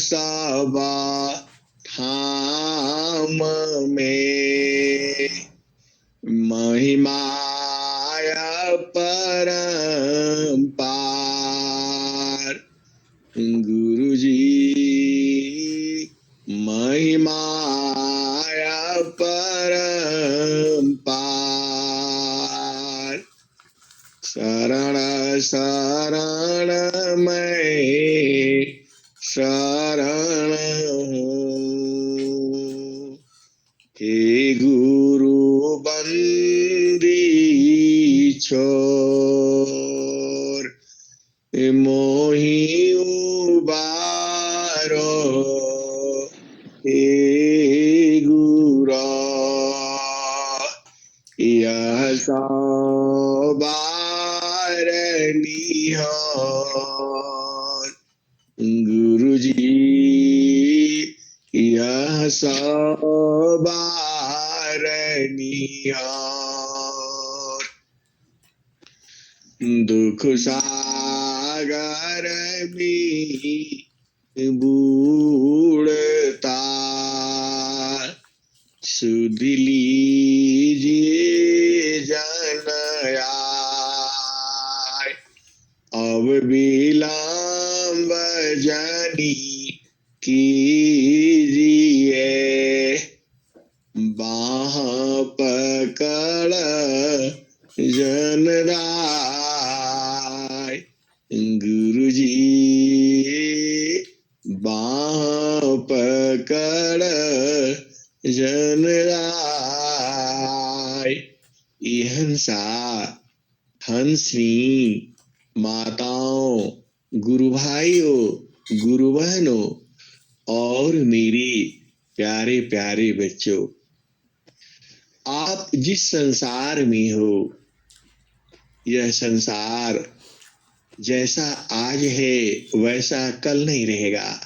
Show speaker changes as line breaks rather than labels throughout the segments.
सबा धाम में, महिमाया परंपार। गुरुजी महिमाया परंपार। शरण शरण मैं शरण हूँ, हे गुरु बंदी छोर, मोहि उबारो हे गुरु। यह सवारनी हो गुरुजी, यह सवारनी हो। दुख सागर में बूढ़ता, सुध लीजिए जनयाय। अब विलंब जानी कीजिए, बाह पकड़ जनराय। गुरुजी बाह पकड़ जनराय। हंसा हंसनी माताओं, गुरु भाइयों, गुरु बहनों और मेरे प्यारे प्यारे बच्चों, आप जिस संसार में हो, यह संसार जैसा आज है वैसा कल नहीं रहेगा।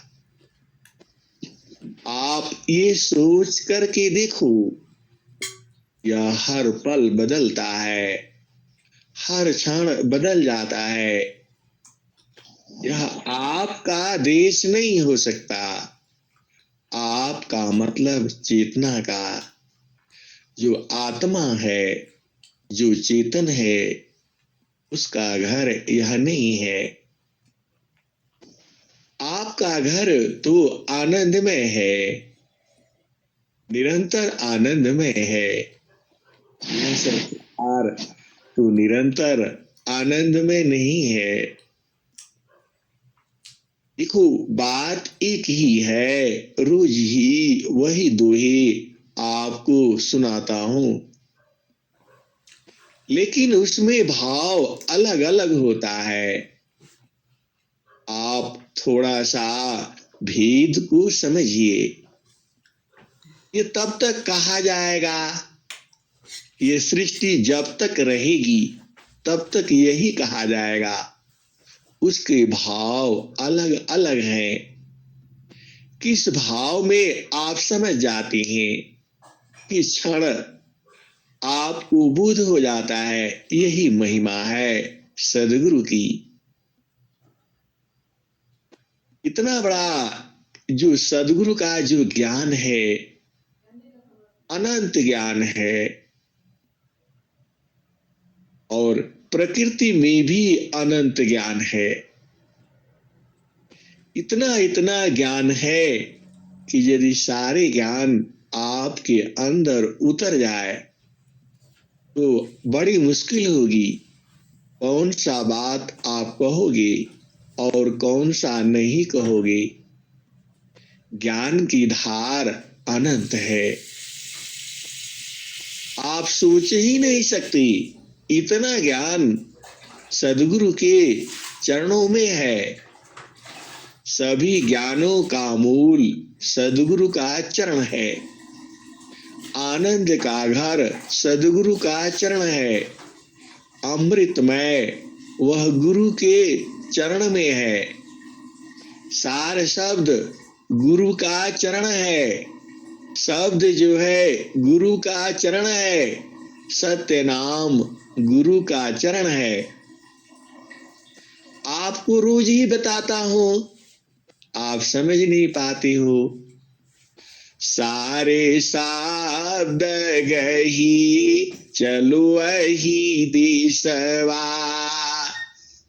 आप ये सोच करके देखो, यह हर पल बदलता है, हर क्षण बदल जाता है। यह आपका देश नहीं हो सकता। आपका मतलब चेतना का, जो आत्मा है, जो चेतन है, उसका घर यह नहीं है। आपका घर तो आनंदमय है, निरंतर आनंदमय है। यह संसार तो निरंतर आनंदमय नहीं है। देखो, बात एक ही है, रोज ही वही दोहे आपको सुनाता हूं, लेकिन उसमें भाव अलग अलग होता है। आप थोड़ा सा भेद को समझिए। ये तब तक कहा जाएगा, ये सृष्टि जब तक रहेगी तब तक यही कहा जाएगा। उसके भाव अलग अलग हैं। किस भाव में आप समझ जाते हैं, किस क्षण आपको बोध हो जाता है, यही महिमा है सदगुरु की। इतना बड़ा जो सदगुरु का जो ज्ञान है, अनंत ज्ञान है, और प्रकृति में भी अनंत ज्ञान है। इतना इतना ज्ञान है कि यदि सारे ज्ञान आपके अंदर उतर जाए तो बड़ी मुश्किल होगी। कौन सा बात आप कहोगे और कौन सा नहीं कहोगे। ज्ञान की धार अनंत है, आप सोच ही नहीं सकते। इतना ज्ञान सदगुरु के चरणों में है। सभी ज्ञानों का मूल सदगुरु का चरण है। आनंद का घर सदगुरु का चरण है। अमृतमय वह गुरु के चरण में है। सार शब्द गुरु का चरण है। शब्द जो है गुरु का चरण है। सत्य नाम गुरु का चरण है। आपको रोज ही बताता हूं, आप समझ नहीं पाते हो। सारे शब्द गही चलो अही दिशवा,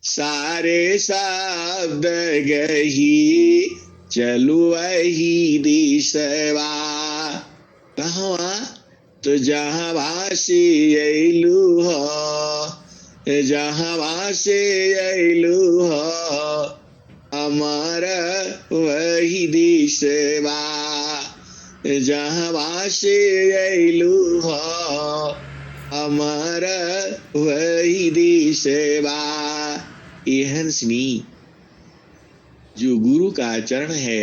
सारे शब्द गही चलो अही दिशवा। कहवा तो जहाँ से अइलू हो, जहाँ से अइलू हो, हमारा वही दिशवा, जहाँ से अइलू हो, हमारा वही दिशवा। ये हंसनी जो गुरु का चरण है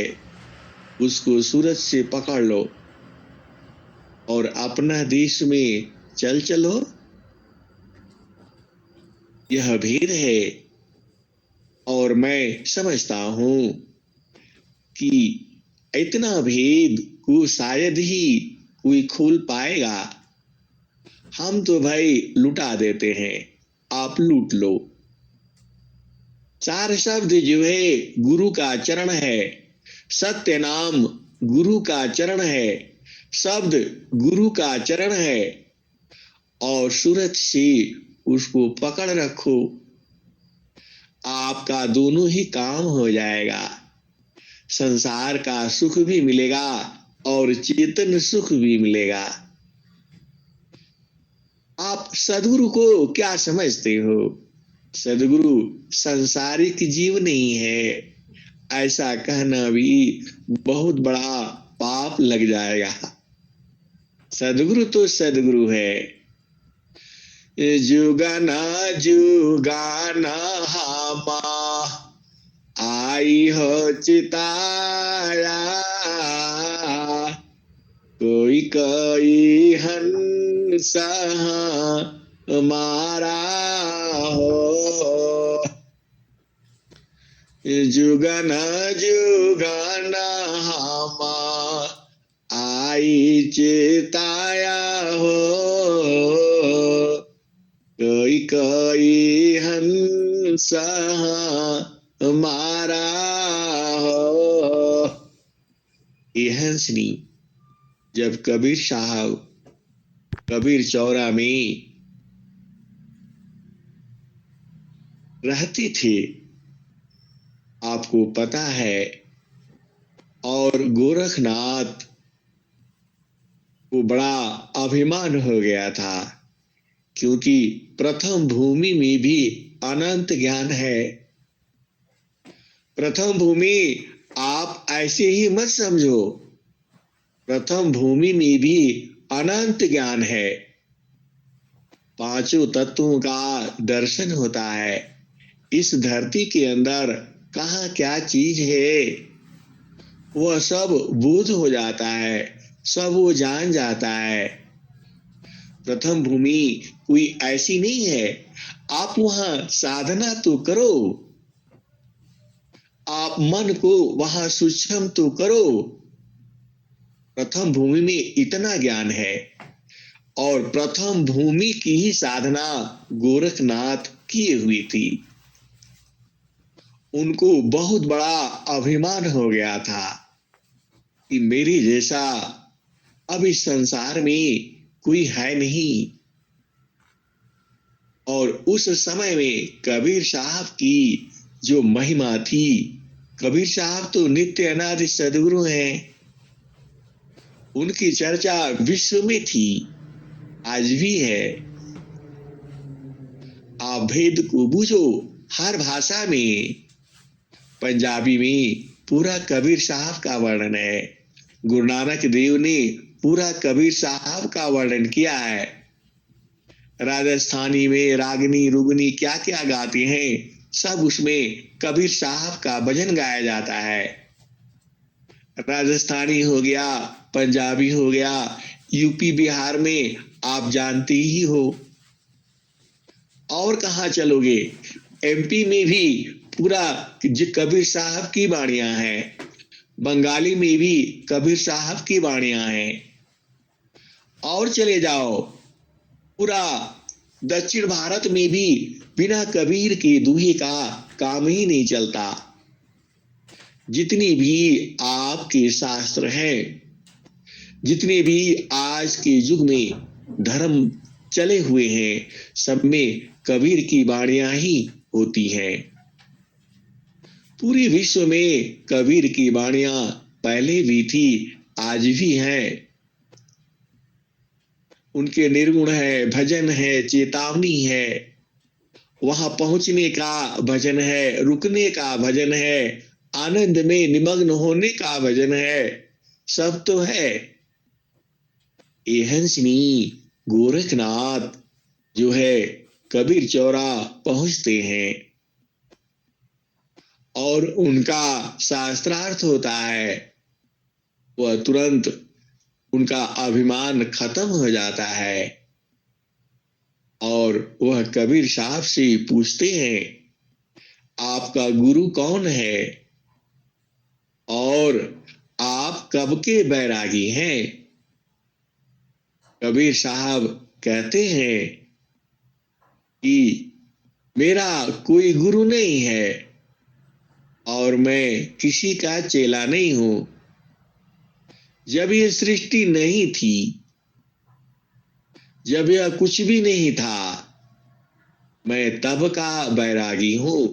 उसको सूरज से पकड़ लो और अपना देश में चलो। यह भेद है और मैं समझता हूं कि इतना भेद को शायद ही कोई खोल पाएगा। हम तो भाई लुटा देते हैं, आप लूट लो। चार शब्द जो है गुरु का चरण है, सत्य नाम गुरु का चरण है, शब्द गुरु का चरण है, और सूरज से उसको पकड़ रखो। आपका दोनों ही काम हो जाएगा। संसार का सुख भी मिलेगा और चेतन सुख भी मिलेगा। आप सदगुरु को क्या समझते हो? सदगुरु संसारिक जीव नहीं है, ऐसा कहना भी बहुत बड़ा पाप लग जाएगा। सदगुरु तो सदगुरु है। जुगाना जुगाना हामा आई हो चिताया, कोई कोई हंस मारा हो। जुगना जुगना हामा आई चिताया हो, कोई कोई हंस मारा हो। ये हंसनी जब कबीर साहब कबीर चौरा में रहते थे, आपको पता है, और गोरखनाथ को बड़ा अभिमान हो गया था, क्योंकि प्रथम भूमि में भी अनंत ज्ञान है। प्रथम भूमि आप ऐसे ही मत समझो, प्रथम भूमि में भी अनंत ज्ञान है। पांचों तत्वों का दर्शन होता है। इस धरती के अंदर कहाँ क्या चीज है वह सब बोध हो जाता है, सब वो जान जाता है। प्रथम भूमि कोई ऐसी नहीं है। आप वहां साधना तो करो, आप मन को वहां सूक्ष्म तो करो। प्रथम भूमि में इतना ज्ञान है, और प्रथम भूमि की ही साधना गोरखनाथ किए हुई थी। उनको बहुत बड़ा अभिमान हो गया था कि मेरे जैसा अब इस संसार में कोई है नहीं। और उस समय में कबीर साहब की जो महिमा थी, कबीर साहब तो नित्य अनादि सदगुरु हैं, उनकी चर्चा विश्व में थी, आज भी है। आप भेद को बूझो हर भाषा में। पंजाबी में पूरा कबीर साहब का वर्णन है, गुरु नानक देव ने पूरा कबीर साहब का वर्णन किया है। राजस्थानी में रागनी रुगनी क्या क्या गाते हैं, सब उसमें कबीर साहब का भजन गाया जाता है। राजस्थानी हो गया, पंजाबी हो गया, यूपी बिहार में आप जानते ही हो। और कहाँ चलोगे, एमपी में भी पूरा कबीर साहब की वाणियां हैं, बंगाली में भी कबीर साहब की वाणियां हैं। और चले जाओ, पूरा दक्षिण भारत में भी बिना कबीर के दूहे का काम ही नहीं चलता। जितनी भी आपके शास्त्र हैं, जितने भी आज के युग में धर्म चले हुए हैं, सब में कबीर की वाणियां ही होती हैं। पूरे विश्व में कबीर की वाणियां पहले भी थी, आज भी हैं। उनके निर्गुण है, भजन है, चेतावनी है, वहां पहुंचने का भजन है, रुकने का भजन है, आनंद में निमग्न होने का भजन है, सब तो है। ये हंसनी गोरखनाथ जो है कबीर चौरा पहुंचते हैं और उनका शास्त्रार्थ होता है, वह तुरंत उनका अभिमान खत्म हो जाता है और वह कबीर साहब से पूछते हैं, आपका गुरु कौन है और आप कब के बैरागी हैं? कबीर साहब कहते हैं कि मेरा कोई गुरु नहीं है और मैं किसी का चेला नहीं हूं। जब ये सृष्टि नहीं थी, जब यह कुछ भी नहीं था, मैं तब का बैरागी हूं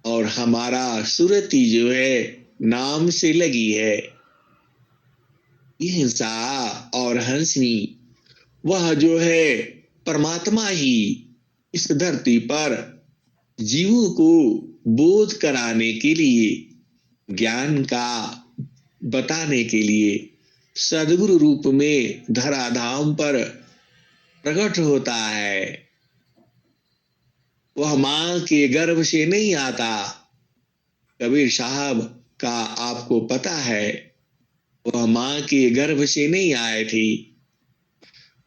और हमारा सुरती जो है नाम से लगी है। हिंसा और हंसनी वह जो है परमात्मा ही इस धरती पर जीवों को बोध कराने के लिए, ज्ञान का बताने के लिए सदगुरु रूप में धराधाम पर प्रकट होता है। वह मां के गर्भ से नहीं आता। कबीर साहब का आपको पता है, वह मां के गर्भ से नहीं आए थे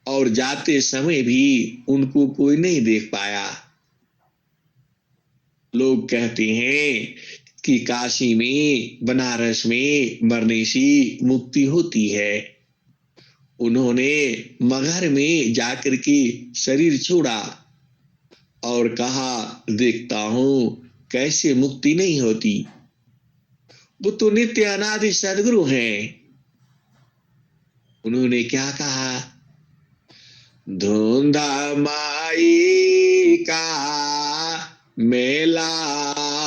और जाते समय भी उनको कोई नहीं देख पाया। लोग कहते हैं कि काशी में, बनारस में मरने से मुक्ति होती है। उन्होंने मगहर में जाकर के शरीर छोड़ा और कहा, देखता हूं कैसे मुक्ति नहीं होती। वो तो नित्य अनादि सदगुरु हैं। उन्होंने क्या कहा, धुंधा माई का मेला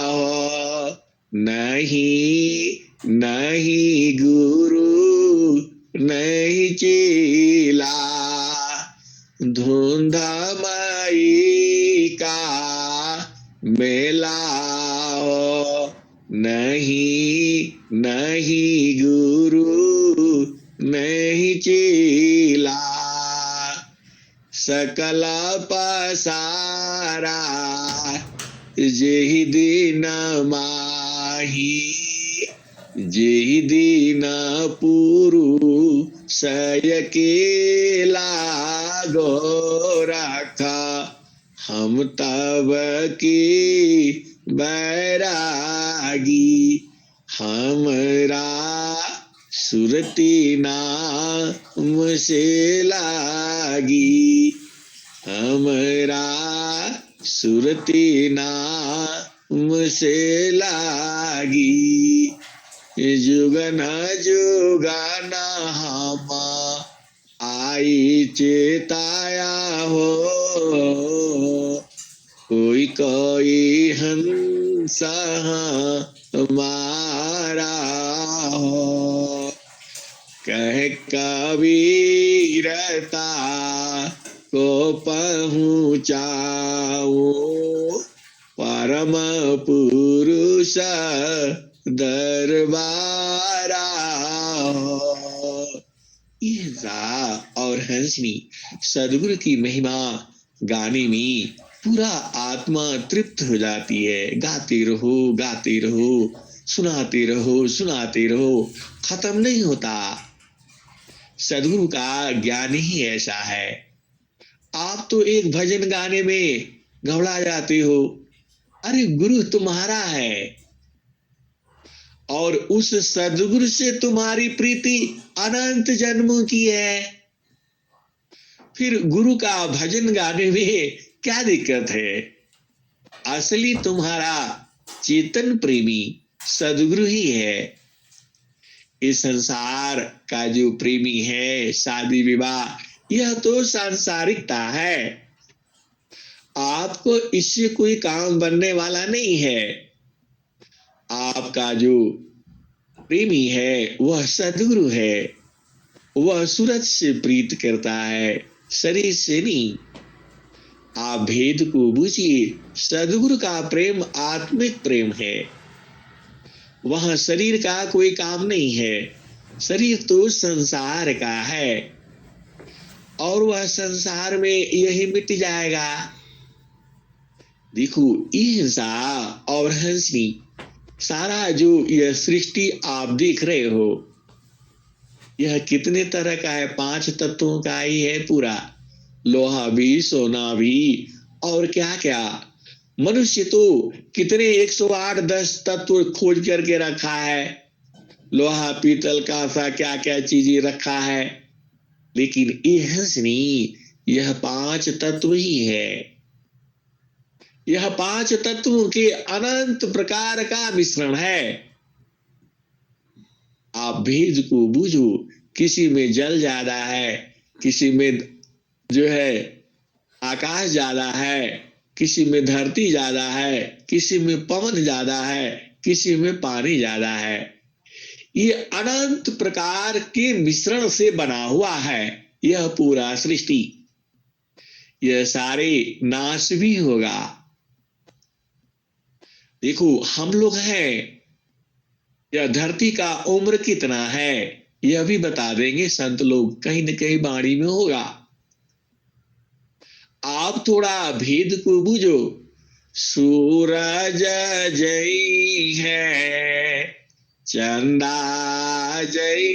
हो, नहीं नहीं गुरु नहीं चेला। धुंधा माई का मेला हो, नहीं नहीं गुरु नहीं चेला। सकल पसारा जेहि दिन माही, जेहि दिन पुरुष अकेला गो रखा। हम तब की बैरागी, हमरा सुरती नाम से लागी। हमरा सुरती नाम से लागी। जुगन जुगन हम आई चेताया हो, कोई कोई हंस मारा हो। कह कबीरता को पहुँचाओ, परम पुरुष दरबारा हो। और हंसनी सदगुरु की महिमा गाने में पूरा आत्मा तृप्त हो जाती है। गाते रहो, सुनाते रहो, खत्म नहीं होता। सदगुरु का ज्ञान ही ऐसा है। आप तो एक भजन गाने में घबरा जाते हो, अरे गुरु तुम्हारा है और उस सदगुरु से तुम्हारी प्रीति अनंत जन्मों की है। फिर गुरु का भजन गाने में क्या दिक्कत है? असली तुम्हारा चेतन प्रेमी सद्गुरु ही है। इस संसार का जो प्रेमी है, शादी विवाह, यह तो सांसारिकता है। आपको इससे कोई काम बनने वाला नहीं है। आपका जो प्रेमी है वह सद्गुरु है। वह सूरज से प्रीत करता है, शरीर से नहीं। आप भेद को बूझिए। सद्गुरु का प्रेम आत्मिक प्रेम है। वह शरीर का कोई काम नहीं है। शरीर तो संसार का है और वह संसार में यही मिट जाएगा। देखो, हिंसा और हंसनी, सारा जो यह सृष्टि आप देख रहे हो, यह कितने तरह का है? 5 तत्वों का ही है पूरा। लोहा भी, सोना भी और क्या क्या। मनुष्य तो कितने 108-10 तत्व खोज करके रखा है। लोहा, पीतल, कांसा, क्या क्या चीजें रखा है। लेकिन ये हंसनी, यह 5 तत्व ही है। यह 5 तत्वों के अनंत प्रकार का मिश्रण है। आप भेद को बूझो। किसी में जल ज्यादा है, किसी में जो है आकाश ज्यादा है, किसी में धरती ज्यादा है, किसी में पवन ज्यादा है, किसी में पानी ज्यादा है। ये अनंत प्रकार के मिश्रण से बना हुआ है यह पूरा सृष्टि। यह सारे नाश भी होगा। देखो, हम लोग हैं, यह धरती का उम्र कितना है यह भी बता देंगे संत लोग, कहीं न कहीं वाणी में होगा। आप थोड़ा भेद को बूझो। सूरज जय है, चंदा जय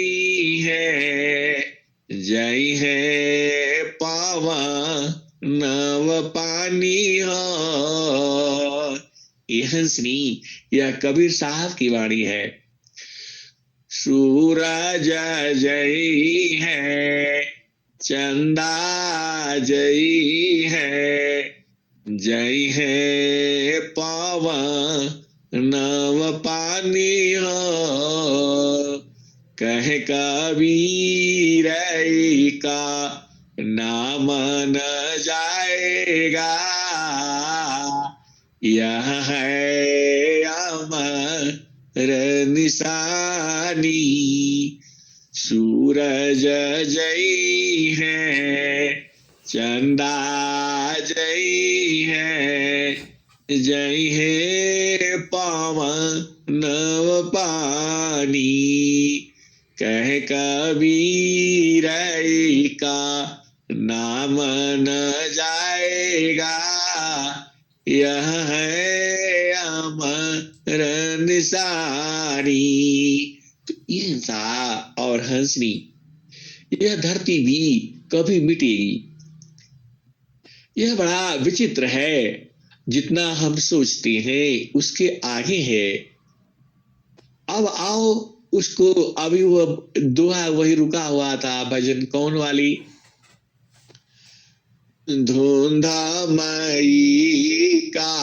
है, जय है पवन नव पानी हो। यह हंसनी, यह कबीर साहब की वाणी है। सूरज जय है, चंदा जय है, जय है पवन नव पानी हो। कहे कबीर का नाम न जाएगा, यह है अमर निशानी। सूरज जय है, चंदा जय है, जय है पवन नव पानी। कह कबीर का नाम न जाएगा, यह है अमर निशानी। तो हिंसा और हंसनी, यह धरती भी कभी मिटेगी। यह बड़ा विचित्र है। जितना हम सोचते हैं उसके आगे है। अब आओ उसको, अभी वो दोहा वही रुका हुआ था, भजन कौन वाली, धुंधामयी का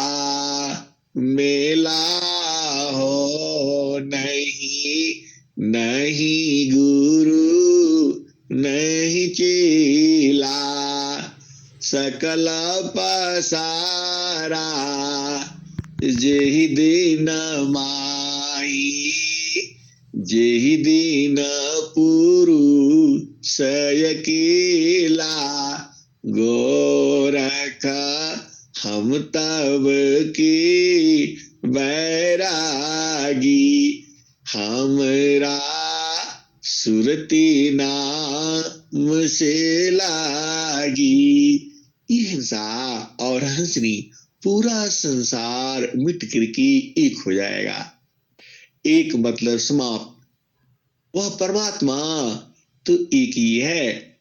मेला हो, नहीं नहीं गुरु नहीं चेला, सकल पसारा जेहि दिन माई, जेहि दिन पुरुष अकेला, गोरख हम तब की बैरागी, हमरा सुरती नाम से लागी। हिंसा और हंसनी, पूरा संसार मिट करके एक हो जाएगा। एक मतलब समाप्त। वह परमात्मा तो एक ही है।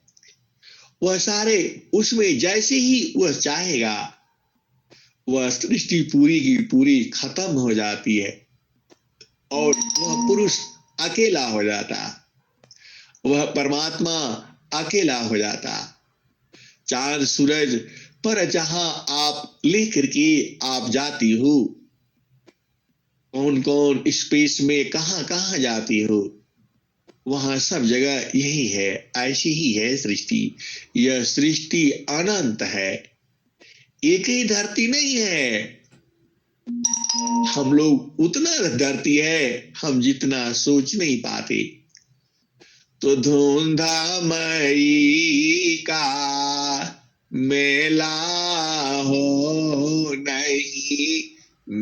वह सारे उसमें जैसे ही वह चाहेगा, वह सृष्टि पूरी की पूरी खत्म हो जाती है और वह पुरुष अकेला हो जाता, वह परमात्मा अकेला हो जाता। चांद सूरज पर जहां आप लेकर के आप जाती हो, कौन कौन स्पेस में कहां कहां जाती हो, वहां सब जगह यही है, ऐसी ही है सृष्टि। यह सृष्टि अनंत है, एक ही धरती नहीं है। हम लोग उतना धरती है हम जितना सोच नहीं पाते। तो धुंधामयी का मेला हो नहीं,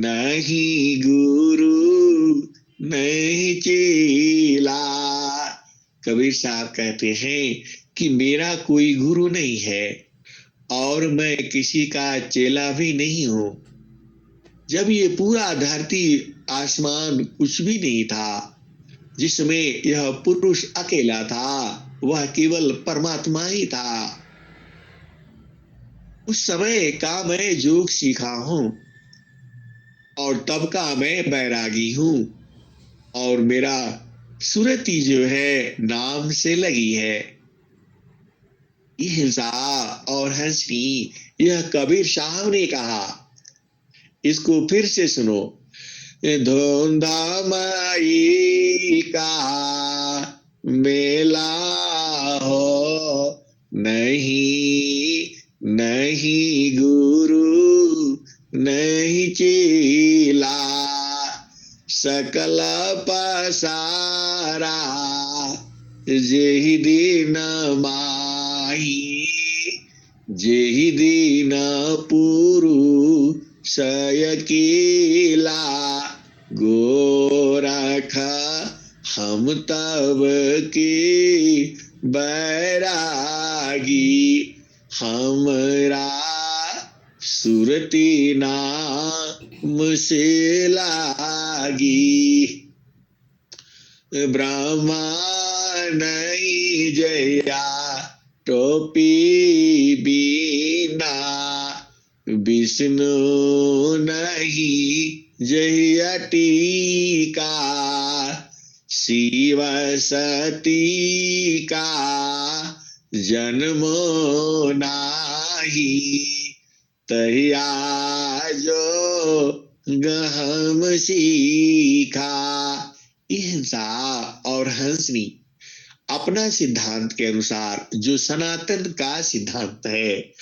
नहीं गुरु नहीं चेला। कबीर साहब कहते हैं कि मेरा कोई गुरु नहीं है और मैं किसी का चेला भी नहीं हूं। जब ये पूरा धरती आसमान कुछ भी नहीं था, जिसमें यह पुरुष अकेला था, वह केवल परमात्मा ही था। उस समय का मैं योग सीखा हूं और तब का मैं बैरागी हूं, और मेरा सुरती जो है नाम से लगी है। हिंसा और हंसनी, यह कबीर साहब ने कहा। इसको फिर से सुनो। धुंधामयी का मेला हो नहीं, नहीं गुरु नहीं चेला। सकल पसारा जेहि दिन माही, जेहि दिन पुरु सयकीला। गोरख हम तब के बैरागी, हमरा सुरती नाम से लागी। ब्रह्मा नहीं जया टोपी बीना, विष्णु नहीं जया टीका। शिव सती का जन्मो नाही, तहिया जो गहम सीखा। हिंसा और हंसनी अपना सिद्धांत के अनुसार जो सनातन का सिद्धांत है,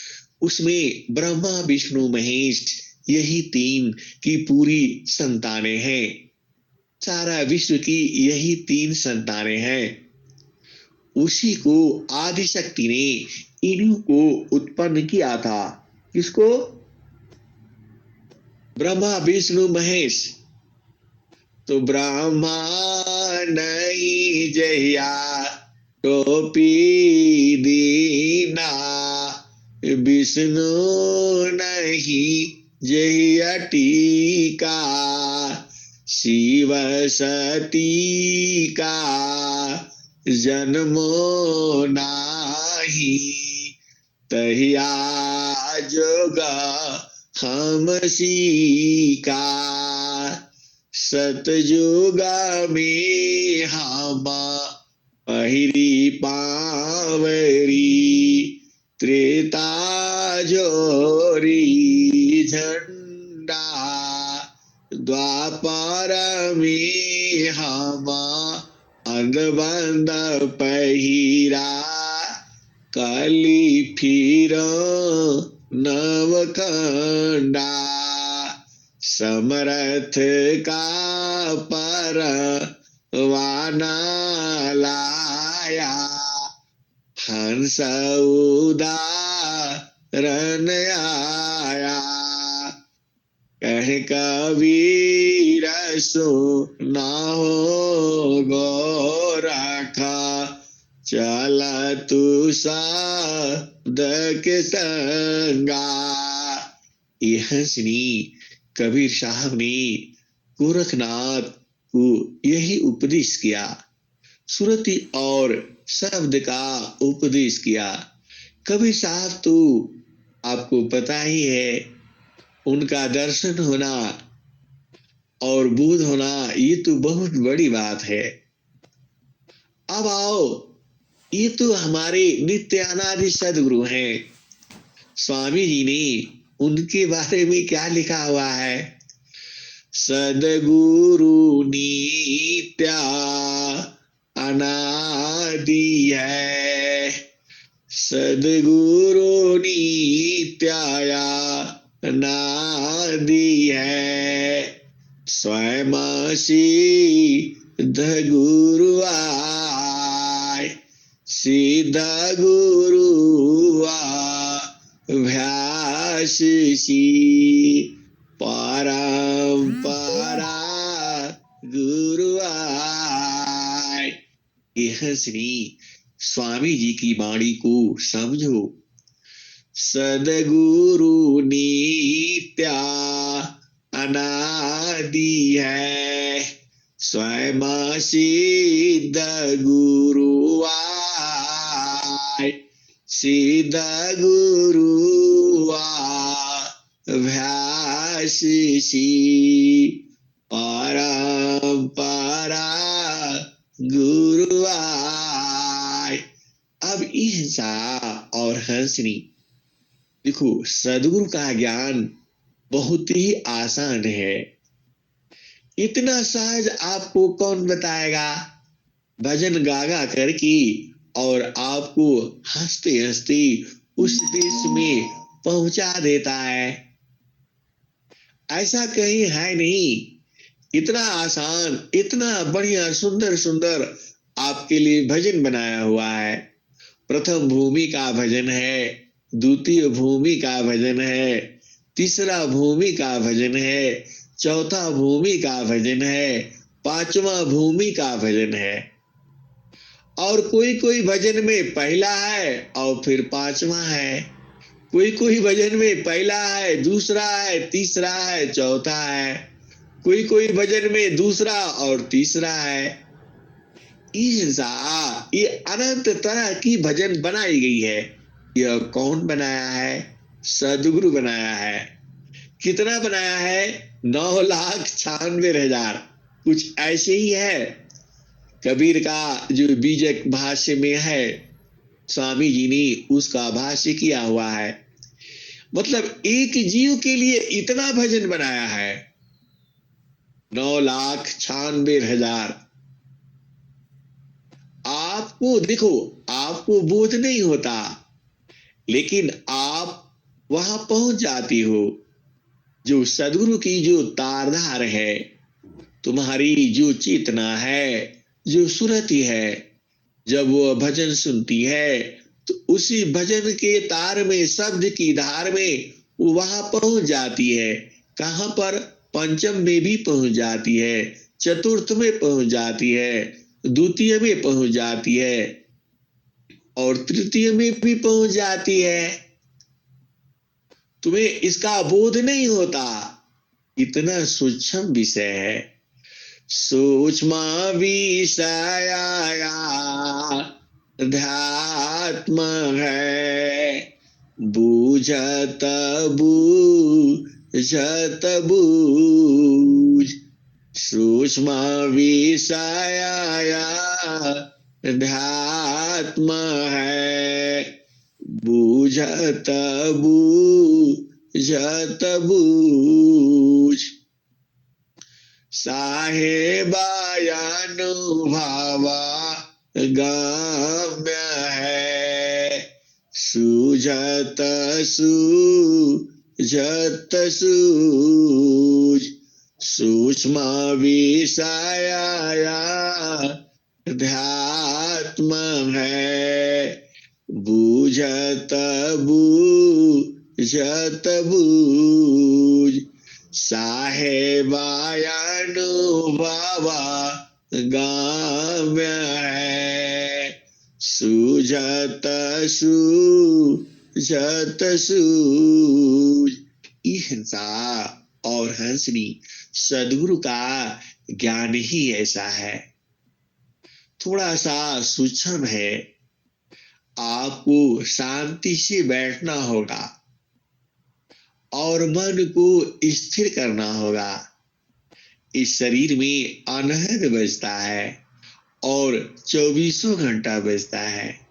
उसमें ब्रह्मा विष्णु महेश यही तीन की पूरी संतानें हैं। सारा विश्व की यही तीन संतानें हैं। उसी को आदिशक्ति ने इन्हीं को उत्पन्न किया था। किसको? ब्रह्मा विष्णु महेश। तो ब्रह्मा नहीं जया टोपी दीना, विष्णु नहीं जया टीका। शिव सती का जन्मो नाही, तहिया जोगा हम सीखा। सतयुगा में हम पहिरी पावरी, त्रेता जोरी झंडा। द्वापर में हम अंगबंद पहिरा, कली फिर नवखंडा। समर्थ का परवाना लाया, हंस उदाहरण आया। कह कबीर सुना हो गोरखा, चल तू शब्द के संगा। ये हंसनी कबीर साहब ने गोरखनाथ को यही उपदेश किया, सुरति और शब्द का उपदेश किया। कबीर साहब तो आपको पता ही है, उनका दर्शन होना और बोध होना ये तो बहुत बड़ी बात है। अब आओ, ये तो हमारे नित्य अनादि सदगुरु हैं। स्वामी जी ने उनके बारे में क्या लिखा हुआ है? सदगुरु नित्या अनादि है, सदगुरु नित्या अनादि है। स्वयं सिद्ध गुरु आय, सिद्ध गुरु अभ्यासी, परंपरा गुरु आय। यह श्री स्वामी जी की वाणी को समझो। सदगुरु नित्या अनादि है, स्वयं सिद्ध गुरु आय, सिद्ध गुरु अभ्यासी, परंपरा गुरु आय। अब हिंसा और हंसनी, देखो सदगुरु का ज्ञान बहुत ही आसान है। इतना सहज आपको कौन बताएगा? भजन गागा करके और आपको हंसते हंसते उस देश में पहुंचा देता है। ऐसा कहीं है नहीं। इतना आसान, इतना बढ़िया, सुंदर सुंदर आपके लिए भजन बनाया हुआ है। प्रथम भूमि का भजन है, द्वितीय भूमि का भजन है, तीसरा भूमि का भजन है, चौथा भूमि का भजन है, पांचवा भूमि का भजन है। और कोई कोई भजन में पहला है और फिर पांचवा है, कोई कोई भजन में पहला है, दूसरा है, तीसरा है, चौथा है, कोई कोई भजन में दूसरा और तीसरा है। ये अनंत तरह की भजन बनाई गई है। यह कौन बनाया है? सदगुरु बनाया है। कितना बनाया है? 9,96,000, कुछ ऐसे ही है। कबीर का जो बीजक भाष्य में है, स्वामी जी ने उसका भाष्य किया हुआ है। मतलब एक जीव के लिए इतना भजन बनाया है, 9,96,000। आपको देखो, आपको बोध नहीं होता, लेकिन आप वहां पहुंच जाती हो। जो सदगुरु की जो तारधार है, तुम्हारी जो चेतना है, जो सुरति है, जब वो भजन सुनती है तो उसी भजन के तार में, शब्द की धार में वो वहां पहुंच जाती है। कहां पर? पंचम में भी पहुंच जाती है, चतुर्थ में पहुंच जाती है, द्वितीय में पहुंच जाती है और तृतीय में भी पहुंच जाती है। तुम्हें इसका बोध नहीं होता। इतना सूक्ष्म विषय है। सूक्ष्म विषय अध्यात्म है, बूझत बूझत बूझ। सूक्ष्म विषय अध्यात्म है, बूझत बूझत बूझ। साहेबानुभवा गम्य है, सूझत सूझत सूझ। सूक्ष्म विषय अध्यात्म है, बूझत बूझत बूझ। साहेबानुभवा गम्य है, सूझत सूझत सूझ। हिंसा और हंसनी, सदगुरु का ज्ञान ही ऐसा है। थोड़ा सा सूक्ष्म है। आपको शांति से बैठना होगा और मन को स्थिर करना होगा। इस शरीर में अनहद बजता है और 24 घंटा बजता है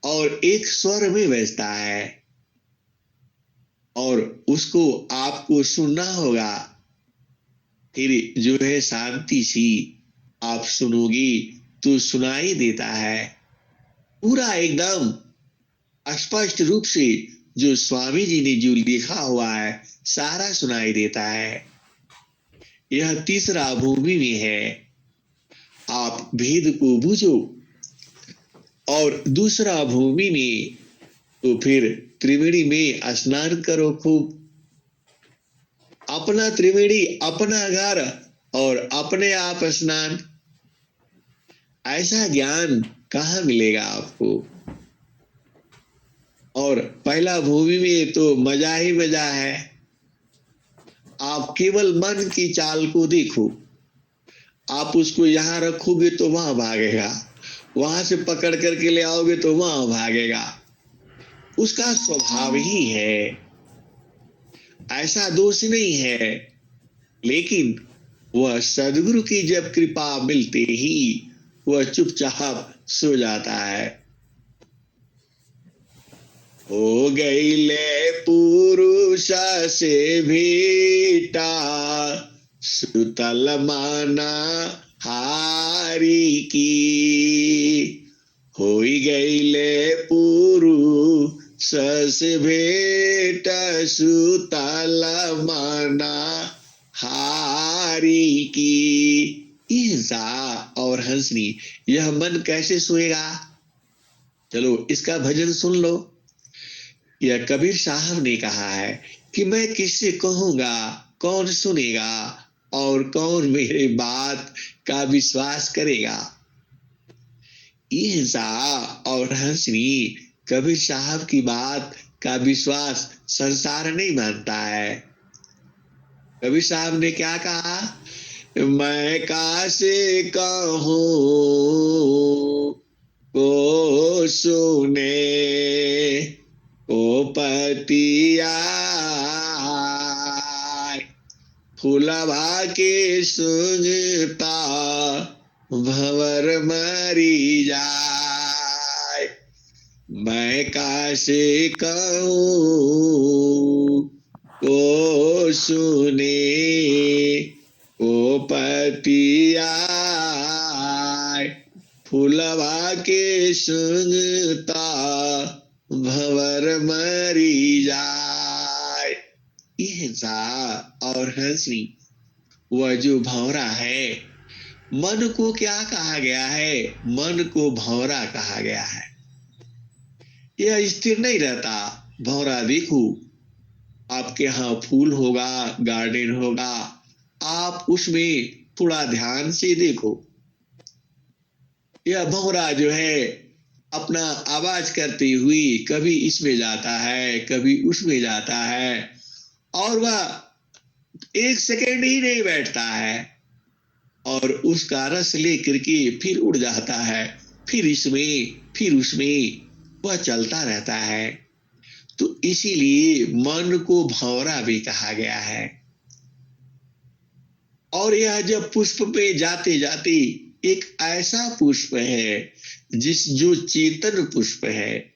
और एक स्वर में बजता है और उसको आपको सुनना होगा। फिर जो है शांति सी आप सुनोगी तो सुनाई देता है पूरा एकदम स्पष्ट रूप से। जो स्वामी जी ने जो लिखा हुआ है सारा सुनाई देता है। यह तीसरा भूमि में है। आप भेद को बूझो। और दूसरा भूमि में तो फिर त्रिवेणी में स्नान करो खूब। अपना त्रिवेणी, अपना घर और अपने आप स्नान। ऐसा ज्ञान कहाँ मिलेगा आपको। और पहला भूमि में तो मजा ही मजा है। आप केवल मन की चाल को देखो। आप उसको यहां रखोगे तो वहां भागेगा, वहां से पकड़ करके ले आओगे तो वहां भागेगा। उसका स्वभाव ही है, ऐसा दोष नहीं है। लेकिन वह सदगुरु की जब कृपा मिलते ही वह चुपचाप सो जाता है। हो गई ले पुरुष से भेटा, सुतल माना हारी की। हो गई ले पुरुष से भेट, सुतल माना हारी की। ईर्षा और हंसनी, यह मन कैसे सोएगा। चलो इसका भजन सुन लो। यह कबीर साहब ने कहा है कि मैं किससे कहूंगा, कौन सुनेगा और कौन मेरे बात का विश्वास करेगा। ईर्षा और हंसनी कबीर साहब की बात का विश्वास संसार नहीं मानता है। कबीर साहब ने क्या कहा, मैं कासे कहूं को सुने, ओ पतिया फूलवा के सुंगता भंवर मरी जाए। मैं कासे कहूं को सुने, ओ पतिया फूलवा के सुंगता भंवर मरी जाए। ईर्षा और हंसनी, वह जो भंवरा है, मन को क्या कहा गया है, मन को भंवरा कहा गया है। यह स्थिर नहीं रहता। भंवरा देखो, आपके यहाँ फूल होगा, गार्डन होगा, आप उसमें थोड़ा ध्यान से देखो। यह भंवरा जो है अपना आवाज करती हुई कभी इसमें जाता है, कभी उसमें जाता है, और वह एक सेकेंड ही नहीं बैठता है और उसका रस लेकर के फिर उड़ जाता है, फिर इसमें फिर उसमें वह चलता रहता है। तो इसीलिए मन को भंवरा भी कहा गया है। और यह जब पुष्प पे जाते जाते एक ऐसा पुष्प है जो चेतन पुष्प है,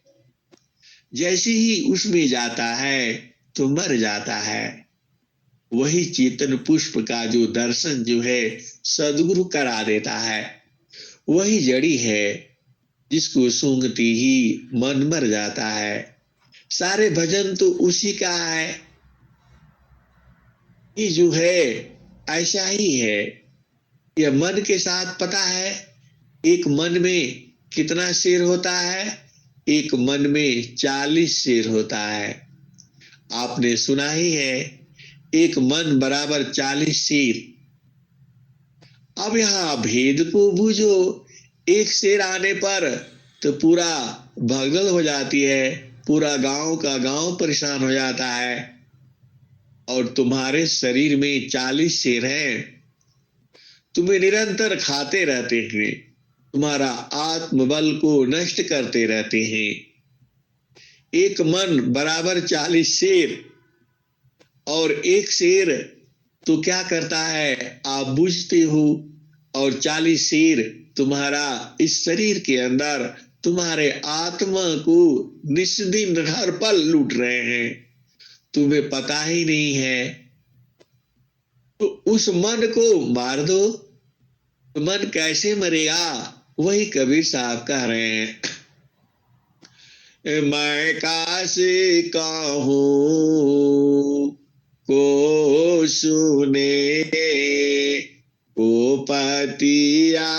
जैसे ही उसमें जाता है तो मर जाता है। वही चेतन पुष्प का जो दर्शन जो है सदगुरु करा देता है। वही जड़ी है जिसको सूंघते ही मन मर जाता है। सारे भजन तो उसी का है। ये जो है ऐसा ही है। यह मन के साथ पता है, एक मन में कितना शेर होता है, एक मन में 40 शेर होता है। आपने सुना ही है, एक मन बराबर 40 शेर। अब यहां भेद को बूझो। एक शेर आने पर तो पूरा भगदड़ हो जाती है, पूरा गांव का गांव परेशान हो जाता है। और तुम्हारे शरीर में 40 शेर हैं, तुम्हें निरंतर खाते रहते हैं, तुम्हारा आत्मबल को नष्ट करते रहते हैं। एक मन बराबर 40 शेर, और एक शेर तो क्या करता है आप बुझते हो, और 40 शेर तुम्हारा इस शरीर के अंदर तुम्हारे आत्मा को निस्दिन हर पल लूट रहे हैं, तुम्हें पता ही नहीं है। तो उस मन को मार दो। तो मन कैसे मरेगा? वही कबीर साहब कह रहे हैं, मैं काशी कहूँ को सुने, को पतिया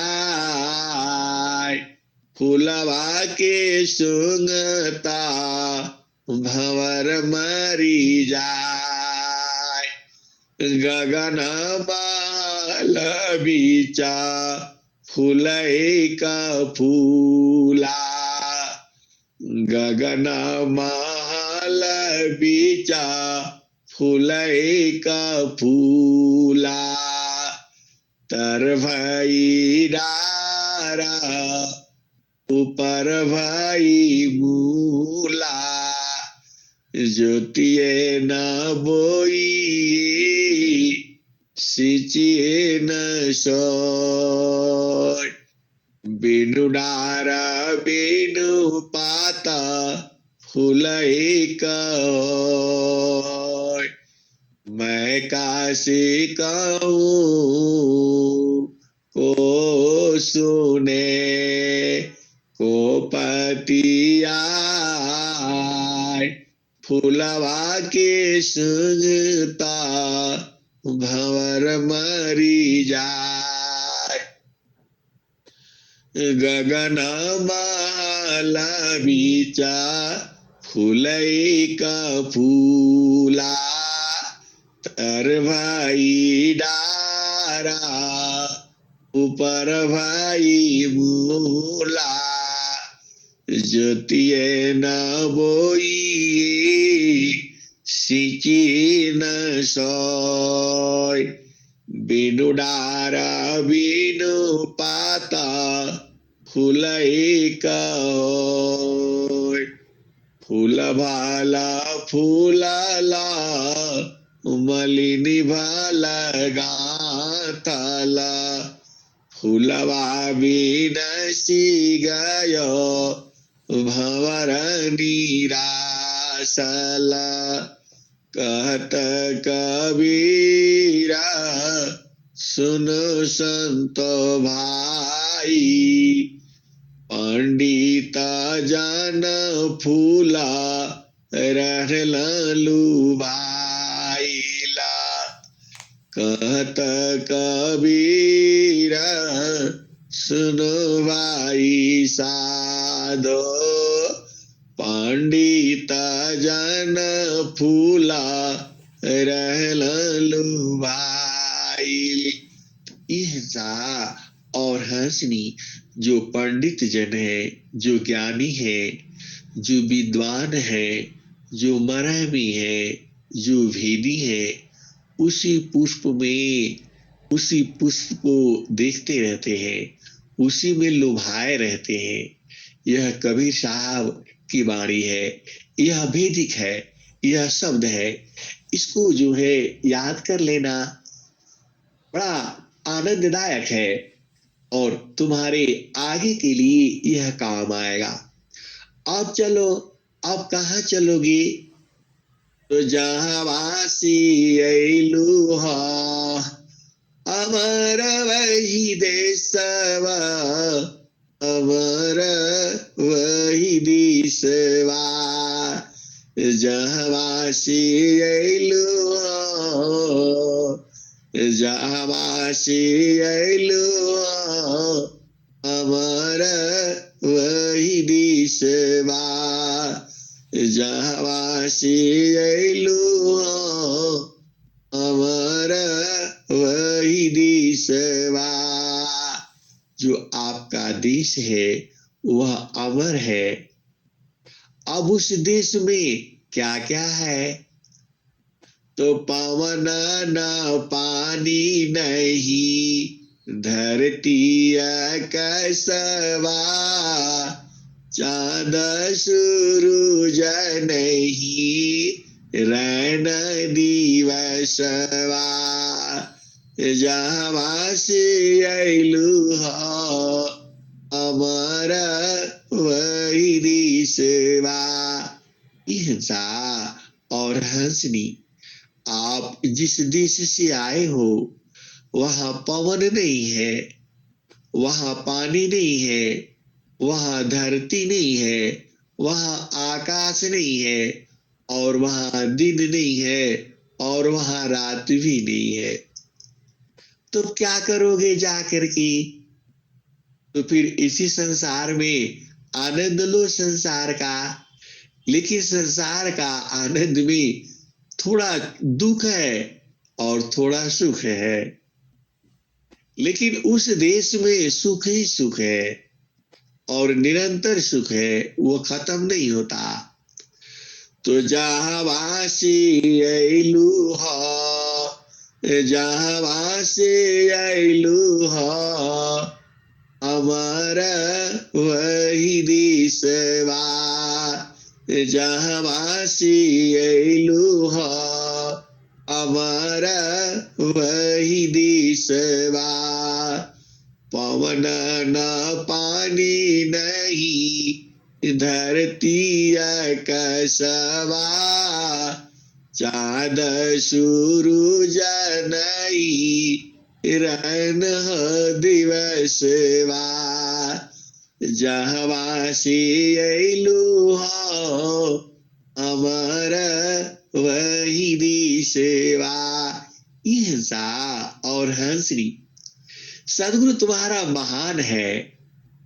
फुलवा के सुंगता भंवर मरी जाए। गगन बाल बीचा फूले का फूला, गगन महल बीचा फूले का फूला। तर भई डारा ऊपर भई मूला, ज्योतिए न बोई सिंचिए न सोय। बिनु डारा बिनु पाता फूले का होय। मैं काशी कहूँ को सुने, को पतिया फूलवा के सुंगता भंवर मरी जाए। गगन महल बीचा फूले का फूला, तर भाई डारा ऊपर भाई मूला। ज्योतिए न बोई सिंची न सोय। बिनु डारा बिनु पाता फूले का होय। फूल भाला फूलाला मलिनी भाला गाथाला। फूलवा बिनसी गयो भंवर निरासला। कहत कबीरा सुनो संतो भाई, पंडित जन फूला रहल लुभाइला। कहत कबीरा सुनो भाई साधो, पंडित जन फूला रहल लुभाई। हिंसा और हंसनी जो पंडित जन है, जो ज्ञानी है, जो विद्वान है, जो मरहमी है, जो भेदी है, उसी पुष्प में, उसी पुष्प को देखते रहते हैं, उसी में लुभाए रहते हैं। यह कबीर साहब की वाणी है, यह भेदिक है, यह शब्द है। इसको जो है याद कर लेना बड़ा आनंददायक है और तुम्हारे आगे के लिए यह काम आएगा। अब चलो, अब कहाँ चलोगे? तो जहाँ वासी ऐलू हा, अमर वही देशवा, अमर वही देशवा। जहाँ वासी ऐलू हा, जहाँ वासी ऐलू हा, अमर वही देशवा। जहाँ वासी ऐलू हा, अमर वही देशवा। जो आपका देश है वह अमर है। अब उस देश में क्या क्या है? तो पवन न पानी नहीं, धरती कैसवा। चाँद सूरज नहीं, रैन दिवसवा। जहाँ वासी ऐलू हा, अमर वही देशवा। हिंसा और हंसनी आप जिस देश से आए हो वहां पवन नहीं है, वहां पानी नहीं है, वहां धरती नहीं है, वहां आकाश नहीं है, और वहां दिन नहीं है, और वहां रात भी नहीं है। तो क्या करोगे जाकर के? तो फिर इसी संसार में आनंद लो संसार का। लेकिन संसार का आनंद में थोड़ा दुख है और थोड़ा सुख है, लेकिन उस देश में सुख ही सुख है और निरंतर सुख है, वो खत्म नहीं होता। तो जहाँ वासी अइलू ह, जहाँ वासी अइलू ह, हमारा वही देशवा। जहाँ वासी अइलू ह, हमारा वही देशवा। पवन न पानी नहीं, धरती आकाशवा। चाँद सूरज नहीं, रहन दिवसवा। जहाँ से अइलू हो, हमारा वही देशवा। ये हंसा और हंसरी सदगुरु तुम्हारा महान है,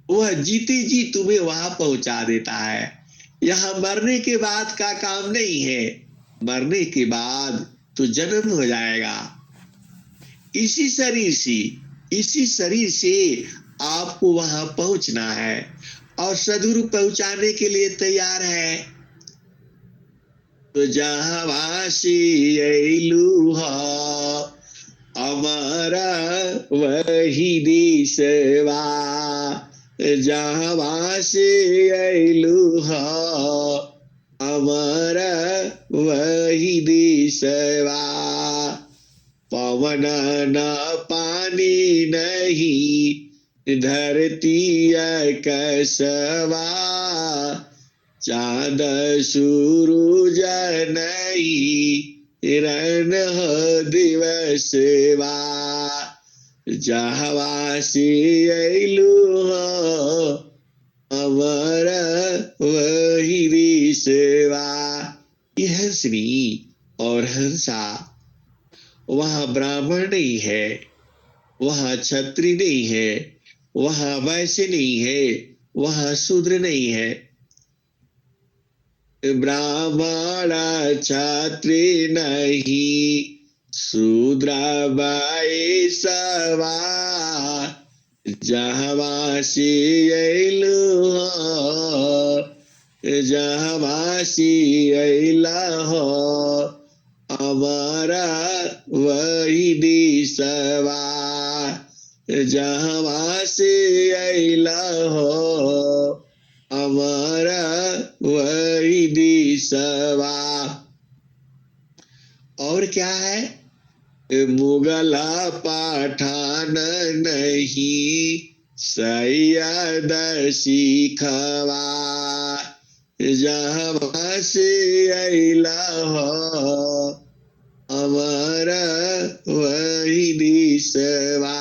वह जीते जी तुम्हें वहां पहुंचा देता है। यहाँ मरने के बाद का काम नहीं है, मरने के बाद तो जन्म हो जाएगा। इसी शरीर से आपको वहां पहुंचना है, और सदगुरु पहुंचाने के लिए तैयार है। तो जहाँ वासी अइलू ह, हमारा वही देशवा। जहाँ वासी अइलू ह, हमारा वही देशवा। पवन न पानी नहीं, धरती आकाशवा। चाँद सूरज नहीं, रहन दिवसवा। जहाँ वासी अइलू हो, हमारा वही देशवा। ये हंसनी और हंसा, वहां ब्राह्मण नहीं है, वहां क्षत्रिय नहीं है, वहां वैश्य नहीं है, वहां शूद्र नहीं है। ब्राह्मण क्षत्रिय नहीं, शूद्र वैश्यवा। जहाँ वासी अइलू हो, जहाँ वासी अइला हो, हमारा वही देशवा। जहाँ वासी अइला हो, हमारा वही देशवा। और क्या है? मुगला पठान नहीं, सैयद सिखवा। जहाँ वासी अइला हो, हमारा वही देशवा।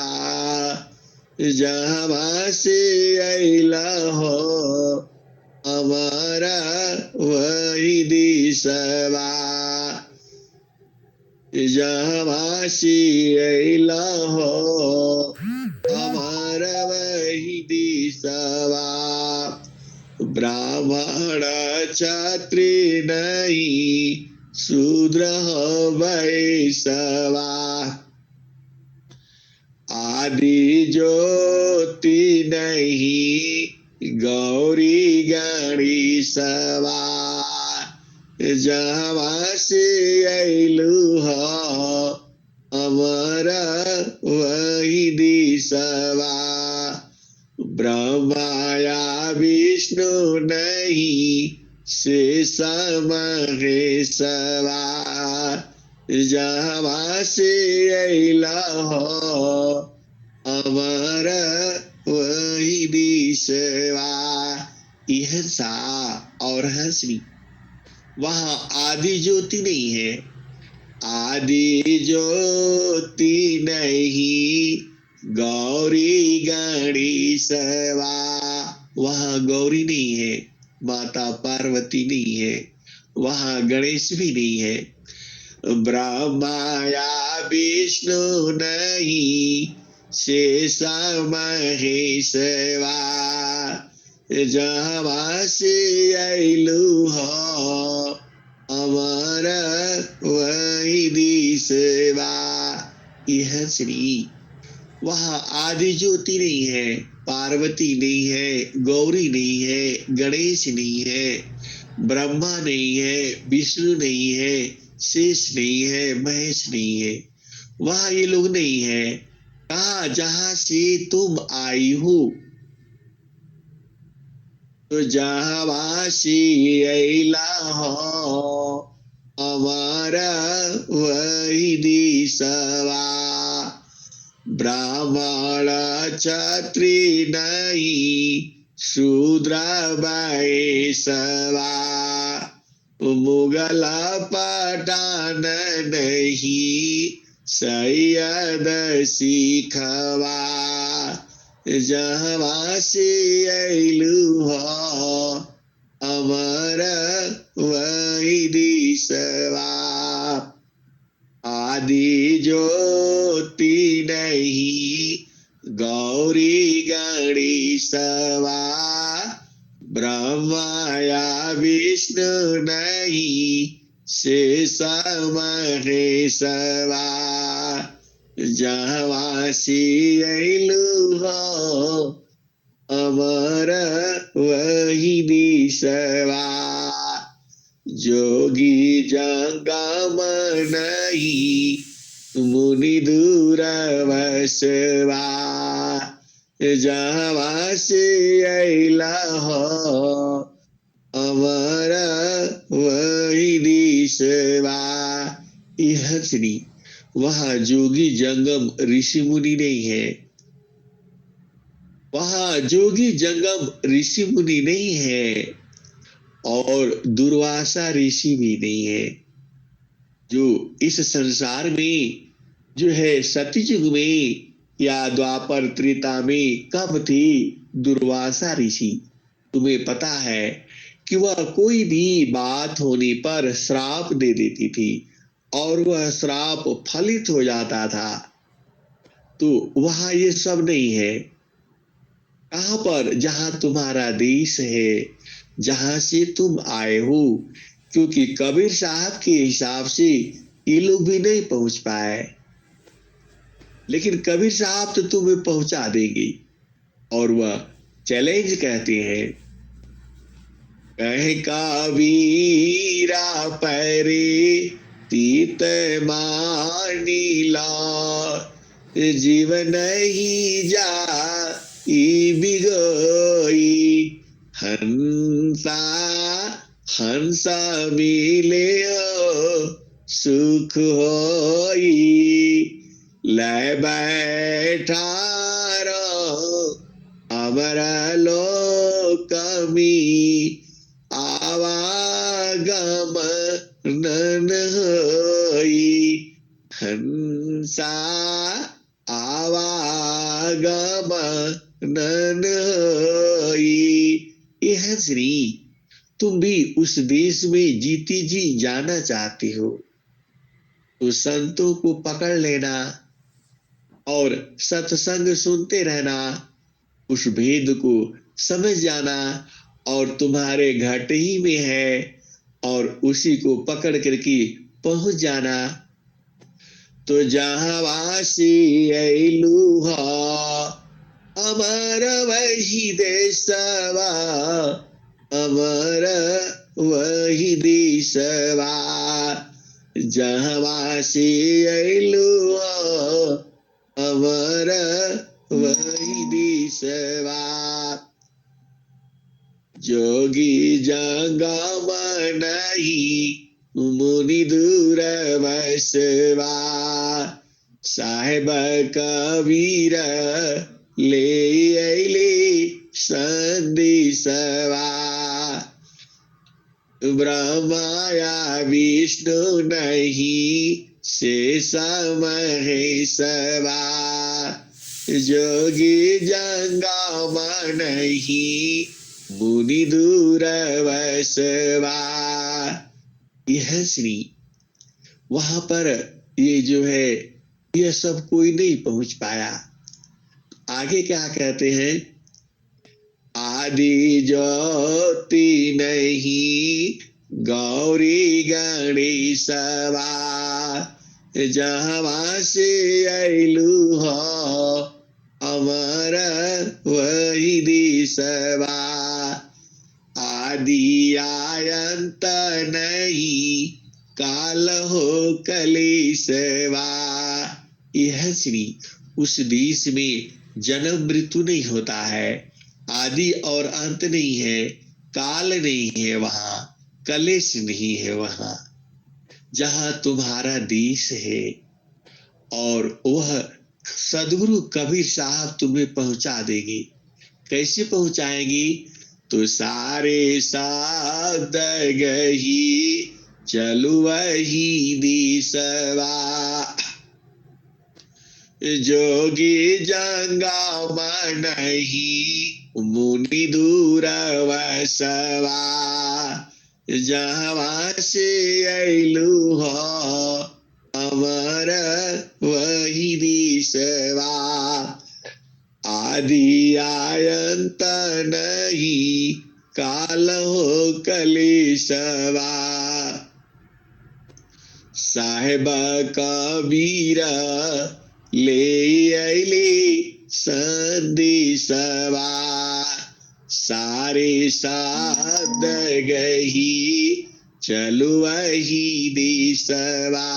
जहाँ वासी अइला हो, हमारा वही देशवा। जहाँ वासी अइला हो, हमारा वही देशवा। ब्राह्मण क्षत्रिय नहीं, शूद्र वैश्यवा। आदि ज्योति नहीं, गौरी गणेशवा। जहाँ वासी अइलू हो, हमारा वही देशवा। ब्रह्मा विष्णु नहीं, शेष महेशवा। जहाँ वासी अइला हो, हमारा वही देशवा। यह सा और हंसनी, वहां आदि ज्योति नहीं है, आदि ज्योति नहीं गौरी गणेशवा। वहां गौरी नहीं है, माता पार्वती नहीं है, वहां गणेश भी नहीं है। ब्रह्माया विष्णु नहीं शेष महेशवा। जहाँ से अइलु हो अमर वही दिशवा। यह श्री वहाँ आदि ज्योति नहीं है, पार्वती नहीं है, गौरी नहीं है, गणेश नहीं है, ब्रह्मा नहीं है, विष्णु नहीं है, शेष नहीं है, महेश नहीं है। वहां ये लोग नहीं है। कहा जहां से तुम आई हो, तो जहावासी अइला हो हमारा वही दिशवा। ब्राह्मण क्षत्रिय नहीं शूद्र वैश्यवा। मुगल पठान नहीं सैयद सिखवा। जहाँ से अइलु हो अमर वही दिशवा। आदि ज्योति नहीं गौरी गणेशवा। ब्रह्माया विष्णु नहीं शेष महेशवा। जहाँ से अइलु हो अमर वही दिशवा। जोगी जंगम नहीं मुनि दूर वसवा। जहाँ से अइला हो अमर वही दिशवा। यह श्री वहां जोगी जंगम ऋषि मुनि नहीं है, वहां जोगी जंगम ऋषि मुनि नहीं है और दुर्वासा ऋषि भी नहीं है। जो इस संसार में जो है सतयुग में या द्वापर त्रेता में कब थी दुर्वासा ऋषि। तुम्हें पता है कि वह कोई भी बात होने पर श्राप दे देती थी और वह श्राप फलित हो जाता था। तो वहां ये सब नहीं है। कहां पर? जहां तुम्हारा देश है, जहां से तुम आए हो। क्योंकि कबीर साहब के हिसाब से ये लोग भी नहीं पहुंच पाए, लेकिन कबीर साहब तो तुम्हें पहुंचा देंगे। और वह चैलेंज कहते हैं, कहे कबीरा पैरे तीत मानीला। जीवन ही जा बिगोई हंसा हंसा मिले सुख होई। ले बैठा अमरा लोकमी आवागम नन होई। हंसा आवागम नन होई। यह श्री तुम भी उस देश में जीती जी जाना चाहते हो तो संतों को पकड़ लेना और सत्संग सुनते रहना, उस भेद को समझ जाना और तुम्हारे घट ही में है और उसी को पकड़ करके पहुंच जाना। तो जहां वासी अइलु हो अमर वही देशवा। अमर वही देशवा। जहां वासी अइलु हो अमर वही देशवा। जोगी जंगम नहीं मुनि दूर वसवा। साहेब कबीर ले अइले संदेशवा। ब्रह्माया विष्णु नहीं शेष महेशवा, जोगी जंगम नहीं मुनि दूरवसवा। यह श्री वहां पर ये जो है यह सब कोई नहीं पहुंच पाया। आगे क्या कहते हैं, आदि ज्योति नहीं गौरी गणेशवा, जहाँ से अइलू हो अमर वही दिशवा, आदि आयंत नहीं काल हो कलेशवा। यह श्री उस देश में जन्म मृत्यु नहीं होता है, आदि और अंत नहीं है, काल नहीं है वहां, कलेश नहीं है वहां, जहां तुम्हारा देश है। और वह सदगुरु कबीर साहब तुम्हें पहुंचा देंगे। कैसे पहुंचाएंगे, तो सारे शब्द गही चलु वही दिशवा, जोगी जंगम नहीं मुनि दूरवसवा, जहाँ से अइलू हो अमर वही दिशवा, आदि आयंत नहीं काल हो कलेशवा, साहेब कबीर ले अइली संदेशवा, सारे साध गही चलु वही दिशवा,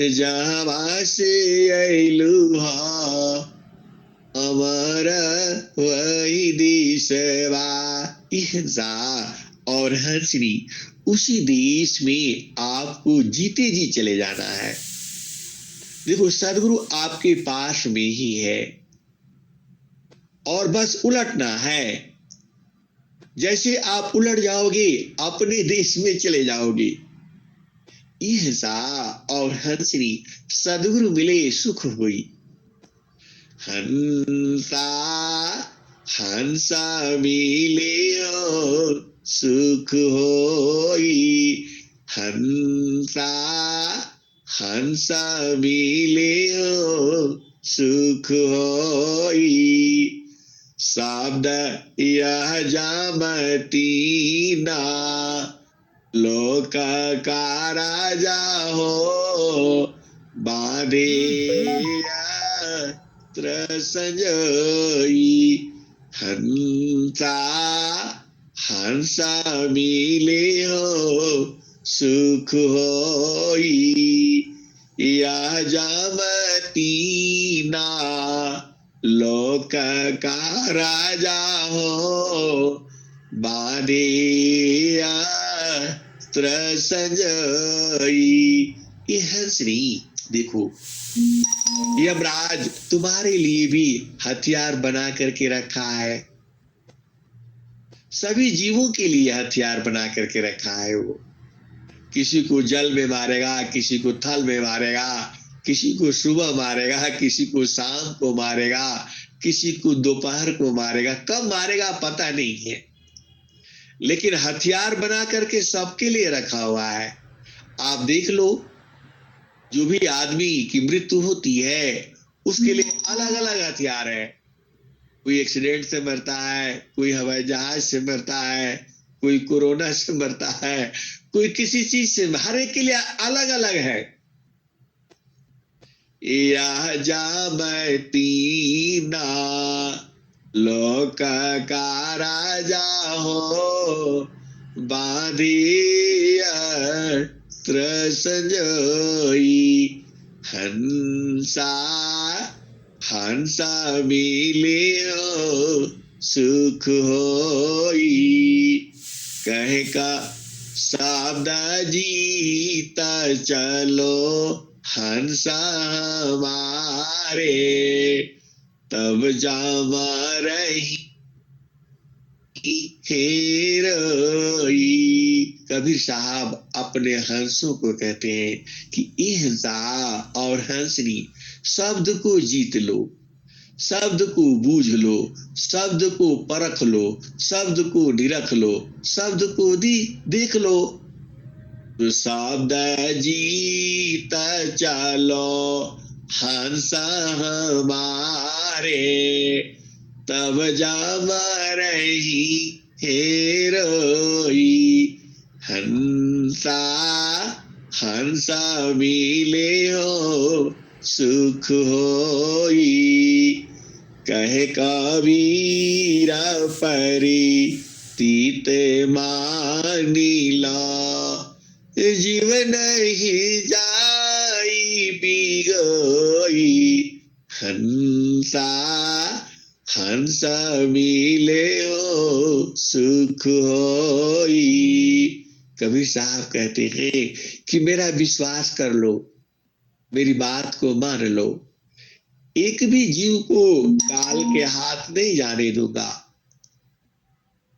जहाँ से अइलू हो अमर वही दिशवा। इहजा और हंसरी उसी देश में आपको जीते जी चले जाना है। देखो सदगुरु आपके पास में ही है और बस उलटना है। जैसे आप उलट जाओगे अपने देश में चले जाओगे। ईहसा और हंसरी सदगुरु मिले सुख हुई। हंसा हंसा मिले हो सुख होई, हंसा हंसा मिले हो सुख होई, शब्द यह जामती ना लोक का राजा हो, बांधे संजोई, हंसा हंसा मिले हो सुख होई, यह जामती ना लोक का राजा हो, बांधे संजोई। यह श्री देखो यमराज तुम्हारे लिए भी हथियार बना करके रखा है, सभी जीवों के लिए हथियार बना करके रखा है। वो किसी को जल में मारेगा, किसी को थल में मारेगा, किसी को सुबह मारेगा, किसी को शाम को मारेगा, किसी को दोपहर को मारेगा, कब मारेगा पता नहीं है, लेकिन हथियार बना करके सबके लिए रखा हुआ है। आप देख लो जो भी आदमी की मृत्यु होती है उसके लिए अलग अलग हथियार है। कोई एक्सीडेंट से मरता है, कोई हवाई जहाज से मरता है, कोई कोरोना से मरता है, कोई किसी चीज से, हर एक के लिए अलग अलग है। यह जामती ना लोक का राजा हो, बांधिया संजोई, हंसा हंसा मिले हो सुख होई, कहे का शब्द जीता चलो हंसा हमारे, तब जामा रही हेरोई। कबीर साहब अपने हंसों को कहते हैं कि ये हंसा और हंसनी शब्द को जीत लो, शब्द को बूझ लो, शब्द को परख लो, शब्द को निरख लो, शब्द को देख लो। तो शब्द जीत चलो हंस हमारे, तब जब रही हेरोई। हंसा हंसा मिले हो सुख होई, कहे कबीर परी तीत मानिला। जीवन ही जाई बिगोई, हंसा हंसा मिले हो सुख होई। कबीर साहब कहते हैं कि मेरा विश्वास कर लो, मेरी बात को मान लो, एक भी जीव को काल के हाथ नहीं जाने दूंगा।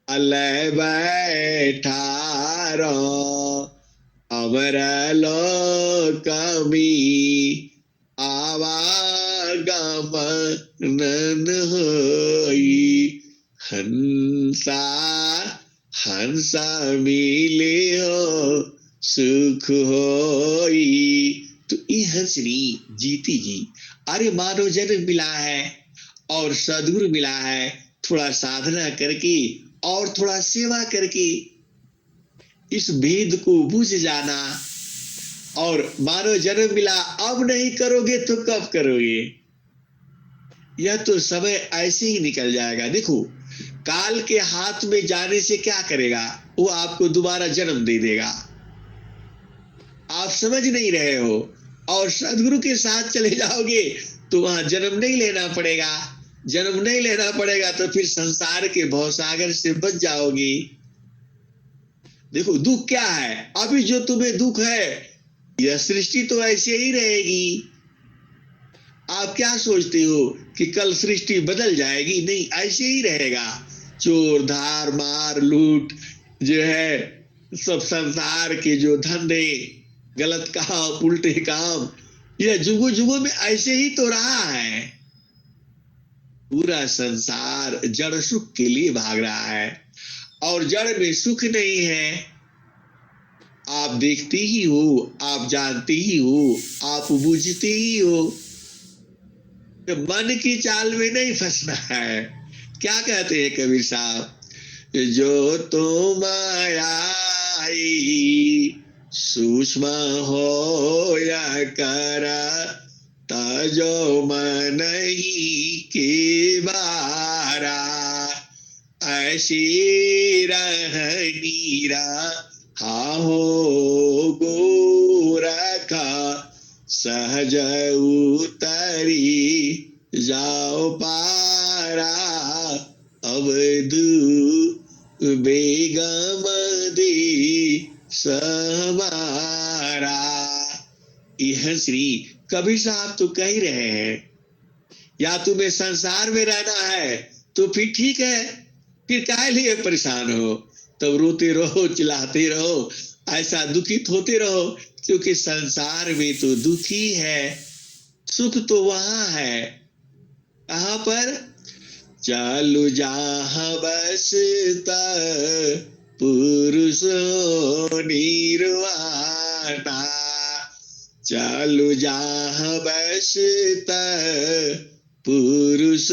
अल्लाह बैठा रो अमर लोकमी, आवागमन होई। हंसा हंसा मिले हो सुख होई। तो ये हंसनी जीती जी, अरे मानव जन्म मिला है और सदगुरु मिला है, थोड़ा साधना करके और थोड़ा सेवा करके इस भेद को बुझ जाना। और मानव जन्म मिला, अब नहीं करोगे तो कब करोगे? यह तो समय ऐसे ही निकल जाएगा। देखो, काल के हाथ में जाने से क्या करेगा? वो आपको दोबारा जन्म दे देगा। आप समझ नहीं रहे हो। और सदगुरु के साथ चले जाओगे तो वहां जन्म नहीं लेना पड़ेगा। जन्म नहीं लेना पड़ेगा तो फिर संसार के भवसागर से बच जाओगे। देखो, दुख क्या है? अभी जो तुम्हें दुख है, यह सृष्टि तो ऐसे ही रहेगी। आप क्या सोचते हो कि कल सृष्टि बदल जाएगी? नहीं, ऐसे ही रहेगा। चोर धार मार लूट जो है, सब संसार के जो धंधे, गलत काम, उल्टे काम, यह जुगों जुगों में ऐसे ही तो रहा है। पूरा संसार जड़ सुख के लिए भाग रहा है और जड़ में सुख नहीं है। आप देखते ही हो, आप जानते ही हो, आप बूझते ही हो। तो मन की चाल में नहीं फंसना है। क्या कहते हैं कबीर साहब? जो तो मायाई सूक्ष्म हो या करा, तजो मन ही के बारा। ऐसी रहनी हो गोरखा, सहज उतरी जाओ पारा। अब बेगम दी समारा। यह श्री कबीर साहब तो कह ही रहे हैं, या तुम्हें संसार में रहना है तो फिर ठीक है, फिर काहे लिए परेशान हो? तब रोते रहो, चिल्लाते रहो, ऐसा दुखित होते रहो, क्योंकि संसार में तो दुखी है। सुख तो वहां है। कहां पर? चालू जहां बसता पुरुष निर्वाणा। चालू जहां बसता पुरुष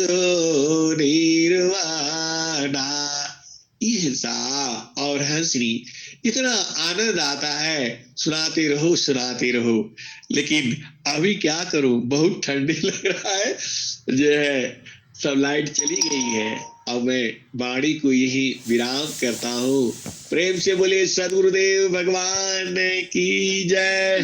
निर्वाणा। हिंसा और हंसनी, इतना आनंद आता है, सुनाते रहो सुनाते रहो। लेकिन अभी क्या करूं, बहुत ठंडी लग रहा है। जो है सब लाइट चली गई है। अब मैं वाणी को यही विराम करता हूँ। प्रेम से बोले सद्गुरुदेव भगवान की जय।